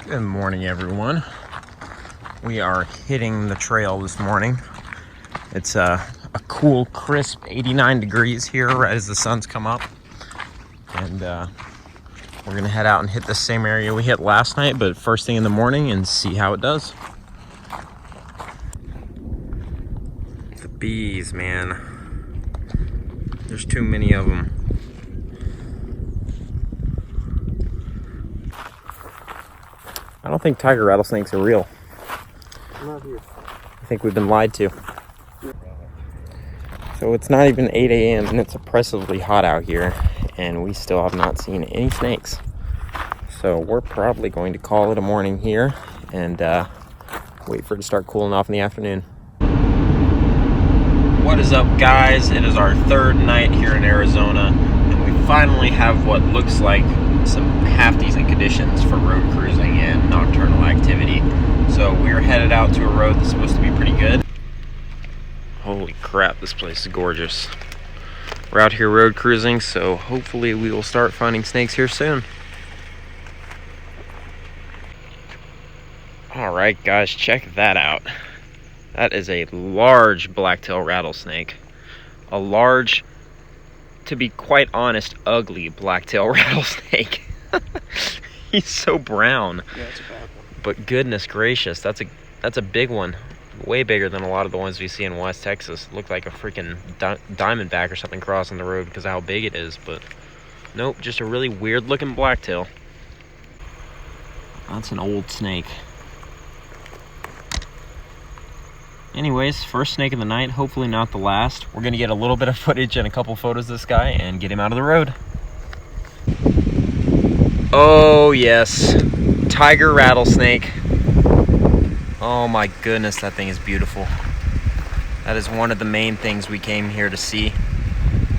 Good morning, everyone. We are hitting the trail this morning. It's a cool, crisp 89 degrees here right as the sun's come up. And we're gonna head out and hit the same area we hit last night, but first thing in the morning, and see how it does. The bees, man. There's too many of them. I don't think tiger rattlesnakes are real. I think we've been lied to. So it's not even 8 a.m. and it's oppressively hot out here, and we still have not seen any snakes. So we're probably going to call it a morning here and wait for it to start cooling off in the afternoon. What is up, guys? It is our third night here in Arizona, and we finally have what looks like some half-decent conditions for road cruising and nocturnal activity. So we're headed out to a road that's supposed to be pretty good. Holy crap, this place is gorgeous. We're out here road cruising, so hopefully we will start finding snakes here soon. Alright guys, check that out. That is a large blacktail rattlesnake. A large, to be quite honest, ugly blacktail rattlesnake. He's so brown. Yeah, it's a bad one. But goodness gracious, that's a big one. Way bigger than a lot of the ones we see in West Texas. Look like a freaking diamondback or something crossing the road because of how big it is. But nope, just a really weird looking blacktail. That's an old snake. Anyways, first snake of the night, hopefully not the last. We're gonna get a little bit of footage and a couple photos of this guy and get him out of the road. Oh yes, tiger rattlesnake. Oh my goodness, that thing is beautiful. That is one of the main things we came here to see.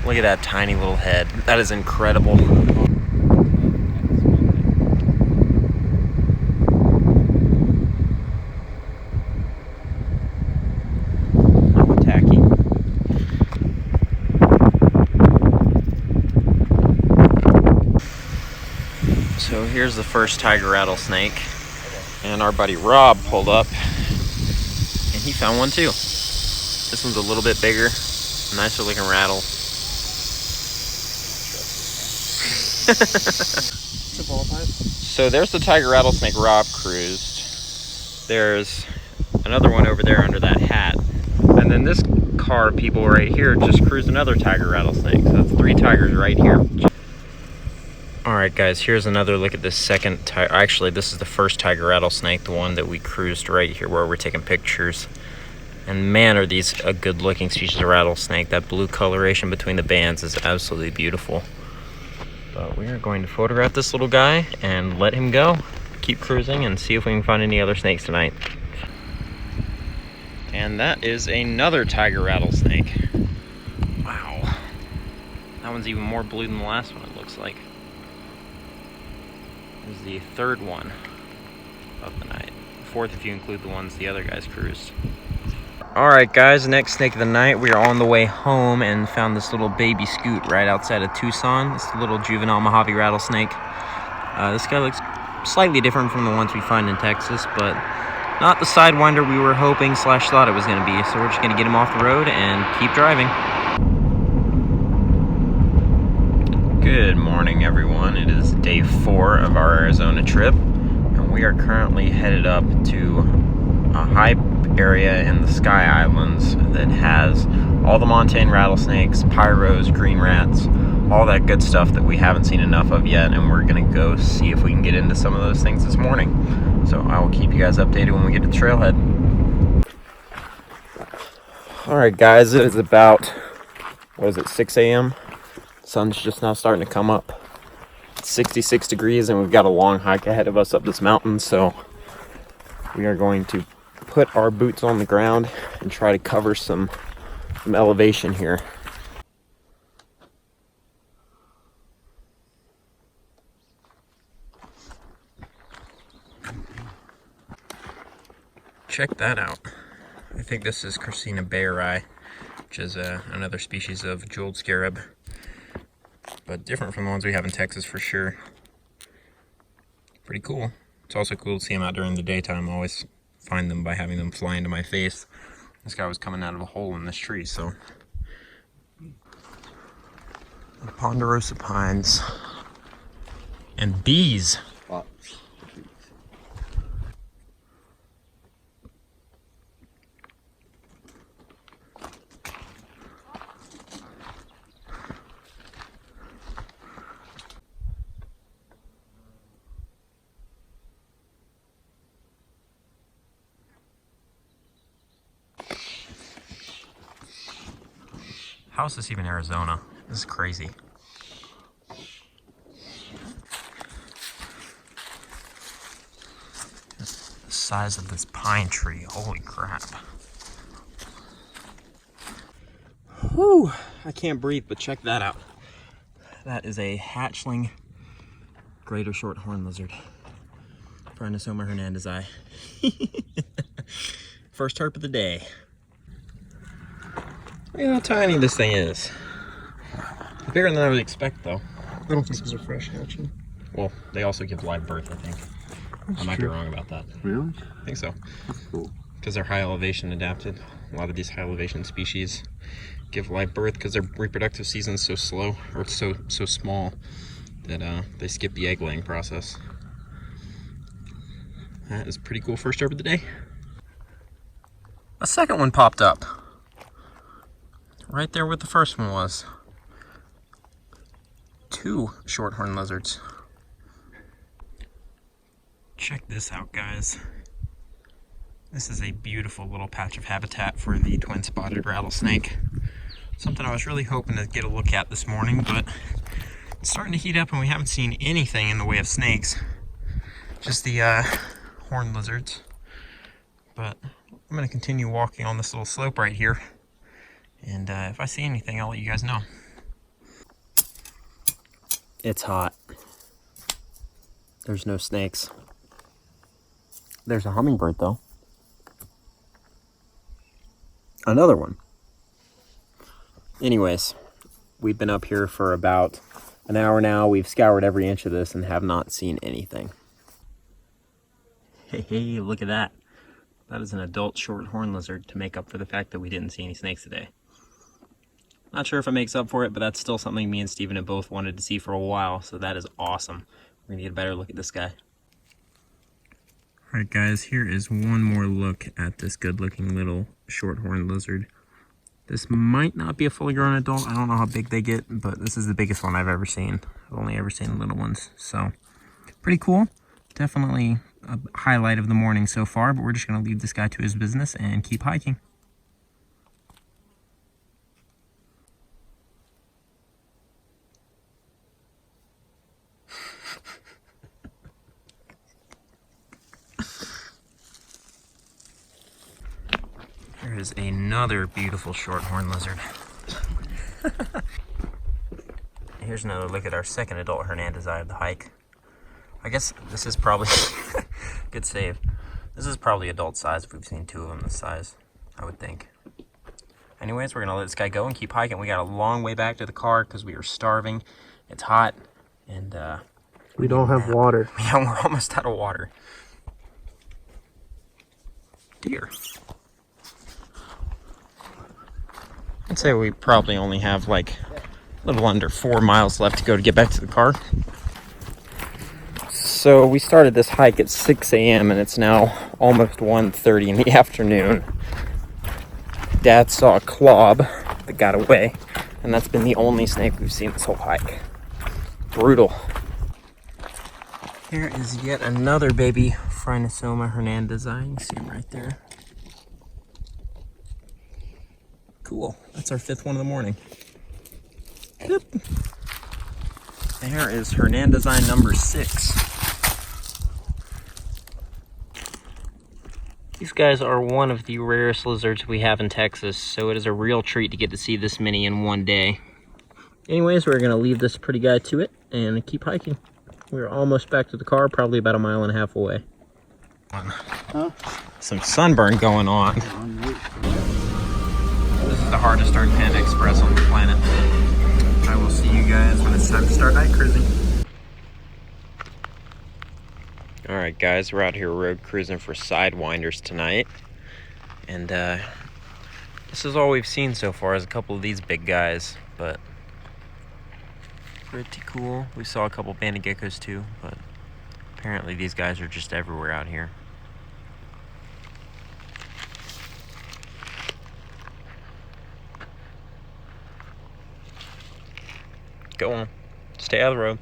Look at that tiny little head. That is incredible. So here's the first tiger rattlesnake, and our buddy Rob pulled up and he found one too. This one's a little bit bigger, nicer looking rattle. It's a ball pipe. So there's the tiger rattlesnake Rob cruised. There's another one over there under that hat, and then this car people right here just cruised another tiger rattlesnake. So that's 3 tigers right here. Alright guys, here's another look at this second tiger. Actually, this is the first tiger rattlesnake, the one that we cruised right here where we're taking pictures. And man, are these a good looking species of rattlesnake. That blue coloration between the bands is absolutely beautiful. But we are going to photograph this little guy and let him go. Keep cruising and see if we can find any other snakes tonight. And that is another tiger rattlesnake. Wow. That one's even more blue than the last one, it looks like. This is the third one of the night. 4th if you include the ones the other guys cruised. Alright guys, next snake of the night. We are on the way home and found this little baby scoot right outside of Tucson. It's a little juvenile Mojave rattlesnake. This guy looks slightly different from the ones we find in Texas, but not the sidewinder we were hoping / thought it was going to be. So we're just going to get him off the road and keep driving. Good morning, everyone. It is day 4 of our Arizona trip, and we are currently headed up to a high area in the Sky Islands that has all the montane rattlesnakes, pyros, green rats, all that good stuff that we haven't seen enough of yet, and we're gonna go see if we can get into some of those things this morning. So I will keep you guys updated when we get to the trailhead. Alright guys, it is about, 6 a.m.? Sun's just now starting to come up. It's 66 degrees and we've got a long hike ahead of us up this mountain, so we are going to put our boots on the ground and try to cover some elevation here. Check that out. I think this is Chrysina bayeri, which is another species of jeweled scarab, but different from the ones we have in Texas for sure. Pretty cool. It's also cool to see them out during the daytime. I always find them by having them fly into my face. This guy was coming out of a hole in this tree, so. The ponderosa pines. And bees. How is this even Arizona? This is crazy. The size of this pine tree, holy crap. Whew, I can't breathe, but check that out. That is a hatchling greater shorthorn lizard. Phrynosoma hernandezi. First herp of the day. Look at how tiny this thing is. Bigger than I would expect, though. I don't think these are fresh hatching. Well, they also give live birth, I think. I might be wrong about that. Really? I think so. That's cool. Because they're high elevation adapted. A lot of these high elevation species give live birth because their reproductive season is so slow, or so small, that they skip the egg laying process. That is a pretty cool first herp of the day. A second one popped up. Right there where the first one was. 2 shorthorn lizards. Check this out, guys. This is a beautiful little patch of habitat for the twin-spotted rattlesnake. Something I was really hoping to get a look at this morning, but it's starting to heat up and we haven't seen anything in the way of snakes. Just the horned lizards. But I'm going to continue walking on this little slope right here. And if I see anything, I'll let you guys know. It's hot. There's no snakes. There's a hummingbird, though. Another one. Anyways, we've been up here for about an hour now. We've scoured every inch of this and have not seen anything. Hey, look at that. That is an adult shorthorn lizard to make up for the fact that we didn't see any snakes today. Not sure if it makes up for it, but that's still something me and Steven have both wanted to see for a while, so that is awesome. We're gonna get a better look at this guy. Alright guys, here is one more look at this good looking little shorthorn lizard. This might not be a fully grown adult. I don't know how big they get, but this is the biggest one I've ever seen. I've only ever seen little ones, so pretty cool. Definitely a highlight of the morning so far, but we're just gonna leave this guy to his business and keep hiking. There is another beautiful shorthorn lizard. Here's another look at our second adult hernandezi of the hike. I guess this is probably, good save. This is probably adult size if we've seen 2 of them this size, I would think. Anyways, we're gonna let this guy go and keep hiking. We got a long way back to the car because we are starving. It's hot, and we don't have water. Yeah, we're almost out of water. Deer. I'd say we probably only have like a little under 4 miles left to go to get back to the car. So we started this hike at 6 a.m. and it's now almost 1:30 in the afternoon. Dad saw a clob that got away, and that's been the only snake we've seen this whole hike. Brutal. Here is yet another baby Phrynosoma hernandezi. You can see him right there. Cool. That's our 5th one of the morning. Yep. There is hernandezi number 6. These guys are one of the rarest lizards we have in Texas, so it is a real treat to get to see this many in one day. Anyways, we're going to leave this pretty guy to it and keep hiking. We're almost back to the car, probably about 1.5 miles away. Huh? Some sunburn going on. This is the hardest turn Panda Express on the planet. I will see you guys when it's time to start night cruising. Alright guys, we're out here road cruising for sidewinders tonight. And this is all we've seen so far is a couple of these big guys, but pretty cool. We saw a couple banded geckos too, but apparently these guys are just everywhere out here. Go on. Stay out of the road.